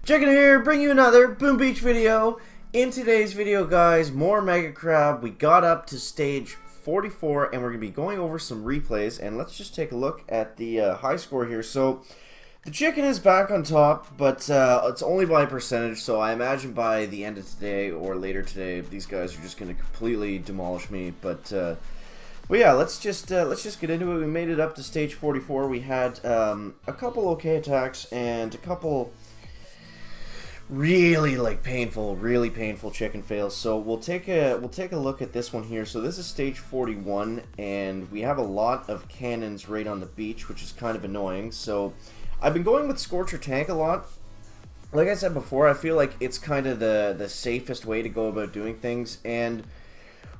Chicken here, bring you another Boom Beach video. In today's video, guys, more Mega Crab. We got up to stage 44, and we're going to be going over some replays. And let's just take a look at the high score here. So, the chicken is back on top, but it's only by percentage. So, I imagine by the end of today or later today, these guys are just going to completely demolish me. But yeah, let's just get into it. We made it up to stage 44. We had a couple okay attacks and a couple really painful chicken fails. So we'll take a look at this one here. So this is stage 41, and we have a lot of cannons right on the beach, which is kind of annoying. So I've been going with Scorcher Tank a lot. Like I said before, I feel like it's kind of the safest way to go about doing things. And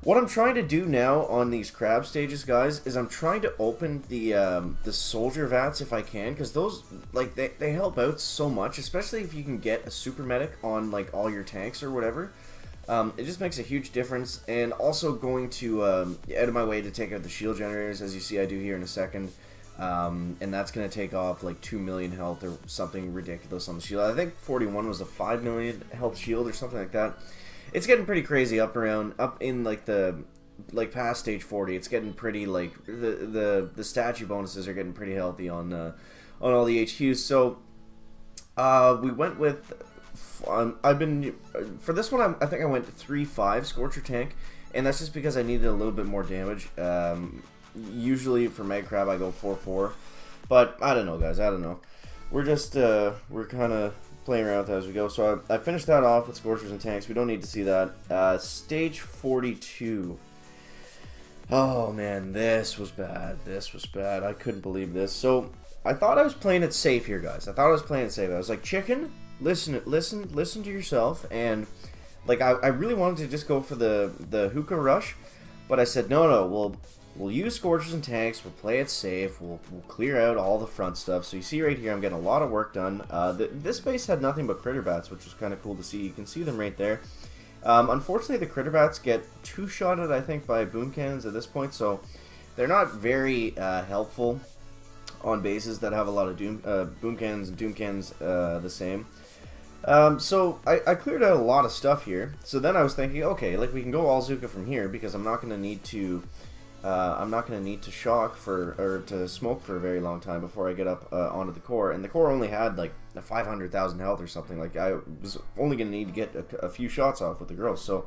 what I'm trying to do now on these crab stages, guys, is I'm trying to open the soldier vats if I can, because those, like, they help out so much, especially if you can get a super medic on, like, all your tanks or whatever. It just makes a huge difference. And also going to out of my way to take out the shield generators, as you see I do here in a second. And that's going to take off like 2 million health or something ridiculous on the shield. I think 41 was a 5 million health shield or something like that. It's getting pretty crazy up in like past stage 40. It's getting pretty, like, the statue bonuses are getting pretty healthy on all the HQs. So we went with for this one I think I went 3-5 Scorcher Tank, and that's just because I needed a little bit more damage. Usually for Mega Crab I go 4-4, but I don't know, guys. I don't know. We're just we're kind of playing around with that as we go. So I finished that off with Scorchers and Tanks. We don't need to see that. Stage 42. Oh man, this was bad. This was bad. I couldn't believe this. So I thought I was playing it safe here, guys. I thought I was playing it safe. I was like, chicken, listen to yourself. And like I really wanted to just go for the hookah rush, but I said no. We'll use Scorchers and Tanks, we'll play it safe, we'll clear out all the front stuff. So you see right here, I'm getting a lot of work done. This base had nothing but critter bats, which was kind of cool to see. You can see them right there. Unfortunately, the critter bats get two-shotted, I think, by boom cannons at this point, so they're not very helpful on bases that have a lot of boom cannons and doom cannons the same. So I cleared out a lot of stuff here. So then I was thinking, okay, like we can go all Zuka from here, because I'm not going to need to shock or to smoke for a very long time before I get up onto the core. And the core only had like 500,000 health or something. Like I was only going to need to get a few shots off with the girls. So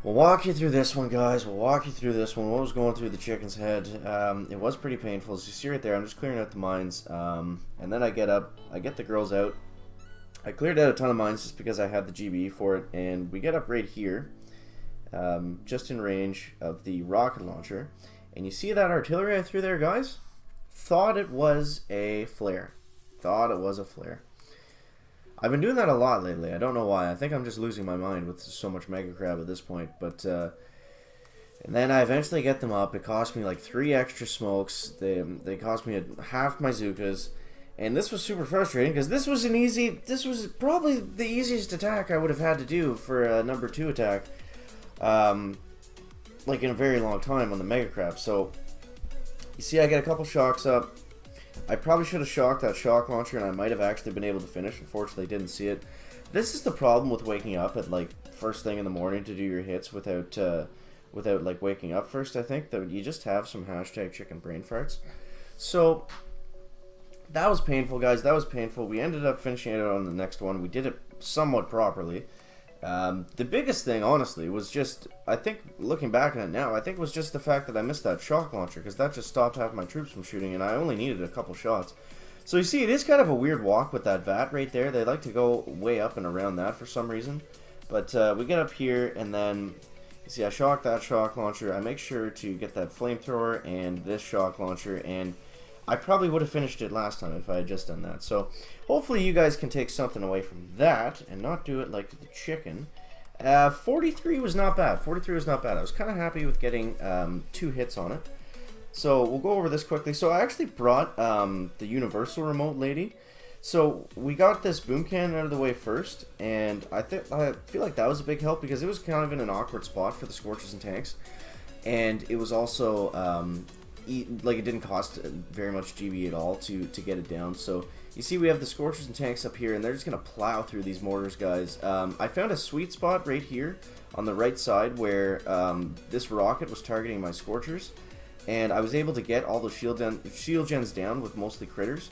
we'll walk you through this one, guys. We'll walk you through this one. What was going through the chicken's head? It was pretty painful. As you see right there, I'm just clearing out the mines. And then I get up, I get the girls out. I cleared out a ton of mines just because I had the GB for it. And we get up right here. Just in range of the rocket launcher, and you see that artillery I threw there, guys? Thought it was a flare. Thought it was a flare. I've been doing that a lot lately. I don't know why. I think I'm just losing my mind with so much Mega Crab at this point. But and then I eventually get them up. It cost me like 3 extra smokes. They cost me half my Zukas. And this was super frustrating because this was probably the easiest attack I would have had to do for a number 2 attack. Like in a very long time on the Mega Crab. So you see I get a couple shocks up. I probably should have shocked that shock launcher, and I might have actually been able to finish. Unfortunately, didn't see it. This is the problem with waking up at like first thing in the morning to do your hits without like waking up first. I think that you just have some hashtag chicken brain farts. So that was painful, guys. That was painful. We ended up finishing it on the next one. We did it somewhat properly. The biggest thing, honestly, was just, I think, looking back on it now, I think it was just the fact that I missed that shock launcher, because that just stopped half my troops from shooting, and I only needed a couple shots. So you see, it is kind of a weird walk with that vat right there. They like to go way up and around that for some reason. But we get up here, and then, you see, I shock that shock launcher. I make sure to get that flamethrower and this shock launcher, and I probably would have finished it last time if I had just done that. So hopefully you guys can take something away from that and not do it like the chicken. 43 was not bad. 43 was not bad. I was kind of happy with getting 2 hits on it. So we'll go over this quickly. So I actually brought the universal remote lady. So we got this boom cannon out of the way first, and I feel like that was a big help because it was kind of in an awkward spot for the Scorchers and Tanks, and it was also like it didn't cost very much GB at all to get it down. So You see we have the Scorchers and tanks up here, and they're just going to plow through these mortars, guys. I found a sweet spot right here on the right side where this rocket was targeting my Scorchers, and I was able to get all the shield gens down with mostly critters.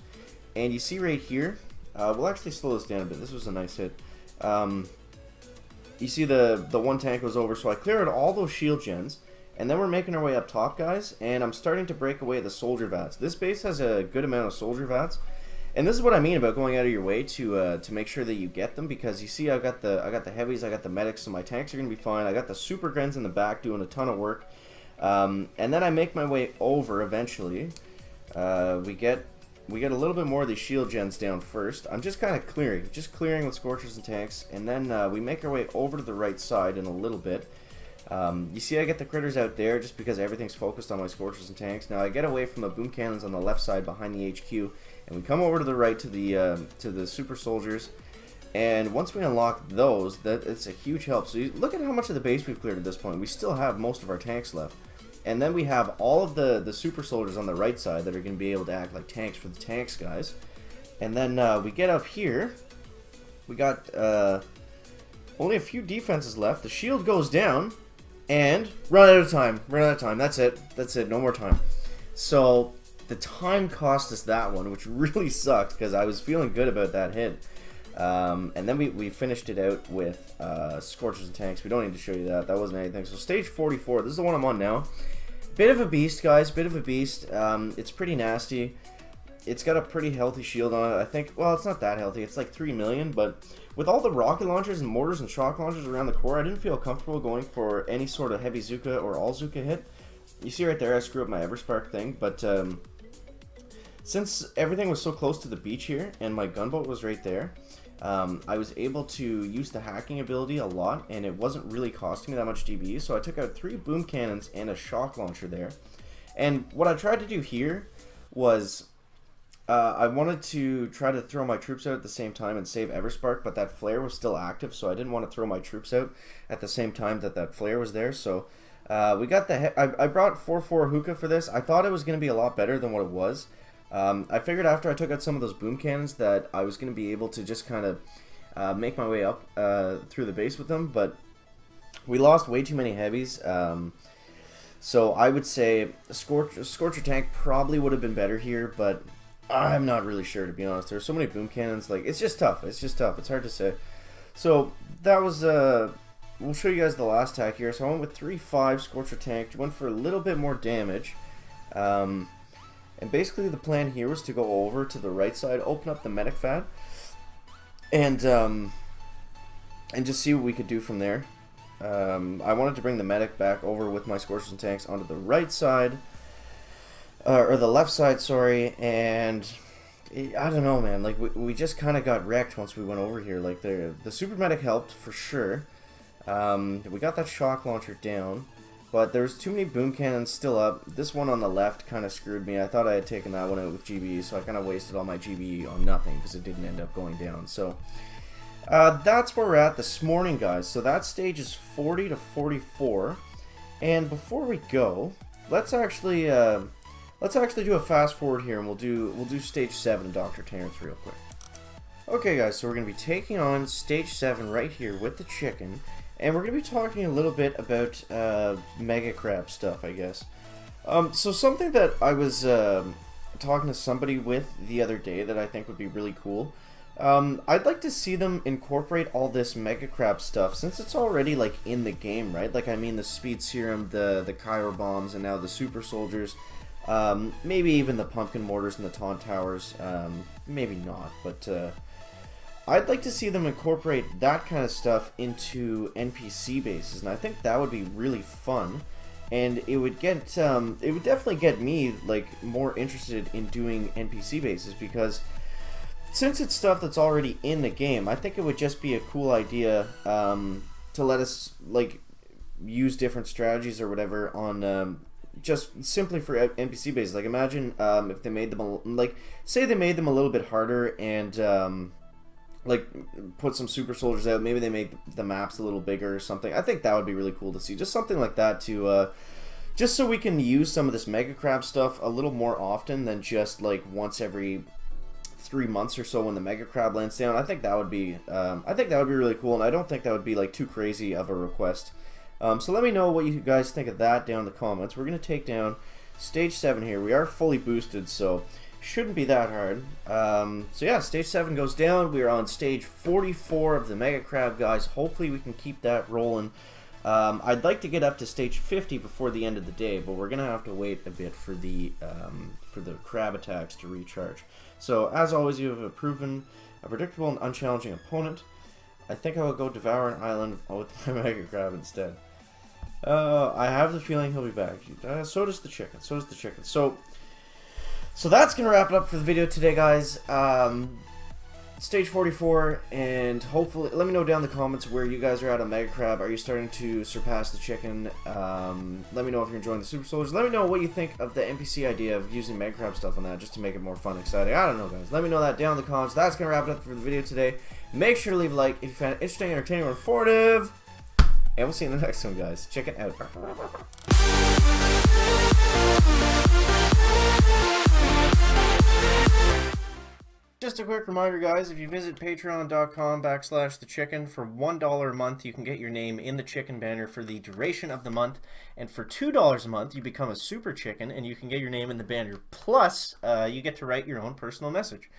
And you see right here, we'll actually slow this down a bit. This was a nice hit. You see the one tank was over, so I cleared all those shield gens. And then we're making our way up top, guys, and I'm starting to break away the soldier vats. This base has a good amount of soldier vats, and this is what I mean about going out of your way to make sure that you get them, because you see I got the heavies, I got the medics, so my tanks are gonna be fine. I got the super grens in the back doing a ton of work, and then I make my way over eventually. We get a little bit more of these shield gens down first. I'm just kind of clearing with Scorchers and tanks, and then we make our way over to the right side in a little bit. You see I get the critters out there just because everything's focused on my Scorchers and tanks. Now I get away from the boom cannons on the left side behind the HQ, and we come over to the right to the super soldiers. And once we unlock those, it's a huge help. So look at how much of the base we've cleared at this point. We still have most of our tanks left. And then we have all of the super soldiers on the right side that are going to be able to act like tanks for the tanks, guys. And then we get up here. We got only a few defenses left. The shield goes down. And run out of time. That's it. No more time. So the time cost us that one, which really sucked because I was feeling good about that hit. And then we finished it out with Scorchers and tanks. We don't need to show you that. That wasn't anything. So stage 44. This is the one I'm on now. Bit of a beast, guys. Bit of a beast. It's pretty nasty. It's got a pretty healthy shield on it. I think, well, it's not that healthy. It's like 3 million, but with all the rocket launchers and mortars and shock launchers around the core, I didn't feel comfortable going for any sort of heavy Zuka or all Zuka hit. You see right there, I screw up my Everspark thing, but since everything was so close to the beach here and my gunboat was right there, I was able to use the hacking ability a lot, and it wasn't really costing me that much DB, so I took out 3 boom cannons and a shock launcher there. And what I tried to do here was I wanted to try to throw my troops out at the same time and save Everspark, but that flare was still active, so I didn't want to throw my troops out at the same time that flare was there. So we got I brought 4-4 hookah for this. I thought it was going to be a lot better than what it was. I figured after I took out some of those boom cannons that I was going to be able to just kind of make my way up through the base with them, but we lost way too many heavies. So I would say a Scorcher tank probably would have been better here, but I'm not really sure, to be honest. There's so many boom cannons, like, it's just tough. It's hard to say. So that was we'll show you guys the last attack here. So I went with 3-5 Scorcher tank, went for a little bit more damage. And basically the plan here was to go over to the right side, open up the medic fat, and just see what we could do from there. I wanted to bring the medic back over with my Scorchers and tanks onto the right side. Or the left side, sorry, and I don't know, man, like, we just kind of got wrecked once we went over here. Like, the super medic helped, for sure. We got that shock launcher down, but there's too many boom cannons still up. This one on the left kind of screwed me. I thought I had taken that one out with GBE, so I kind of wasted all my GBE on nothing, because it didn't end up going down. So, that's where we're at this morning, guys. So that stage is 40 to 44, and before we go, let's actually do a fast forward here, and we'll do stage 7 Dr. Terrence real quick. Okay, guys, so we're going to be taking on stage 7 right here with the chicken, and we're going to be talking a little bit about Mega Crab stuff, I guess. So something that I was talking to somebody with the other day that I think would be really cool. I'd like to see them incorporate all this Mega Crab stuff, since it's already, like, in the game, right? Like, I mean, the Speed Serum, the Cairo Bombs, and now the Super Soldiers. Maybe even the Pumpkin Mortars and the Taunt Towers. Maybe not, but I'd like to see them incorporate that kind of stuff into NPC bases, and I think that would be really fun. And it would definitely get me, like, more interested in doing NPC bases, because since it's stuff that's already in the game, I think it would just be a cool idea to let us, like, use different strategies or whatever on just simply for NPC bases. Like, imagine if they made them, like, say they made them a little bit harder and like, put some super soldiers out. Maybe they made the maps a little bigger or something. I think that would be really cool to see. Just something like that to just so we can use some of this Mega Crab stuff a little more often than just, like, once every 3 months or so when the Mega Crab lands down. I think that would be really cool, and I don't think that would be like too crazy of a request. So let me know what you guys think of that down in the comments. We're gonna take down stage 7 here. We are fully boosted, so shouldn't be that hard. So yeah, stage 7 goes down. We are on stage 44 of the Mega Crab, guys. Hopefully we can keep that rolling. I'd like to get up to stage 50 before the end of the day, but we're gonna have to wait a bit for the crab attacks to recharge. So as always, you have a predictable and unchallenging opponent. I think I will go devour an island with my Mega Crab instead. I have the feeling he'll be back. So does the chicken. So does the chicken. So that's gonna wrap it up for the video today, guys. Stage 44, and hopefully, let me know down in the comments where you guys are at on Mega Crab. Are you starting to surpass the chicken? Let me know if you're enjoying the Super Soldiers. Let me know what you think of the NPC idea of using Mega Crab stuff on that, just to make it more fun and exciting. I don't know, guys. Let me know that down in the comments. That's gonna wrap it up for the video today. Make sure to leave a like if you found it interesting, entertaining, or informative. And we'll see you in the next one, guys. Check it out. Just a quick reminder, guys, if you visit patreon.com/thechicken for $1 a month, you can get your name in the chicken banner for the duration of the month. And for $2 a month, you become a super chicken and you can get your name in the banner. Plus, you get to write your own personal message.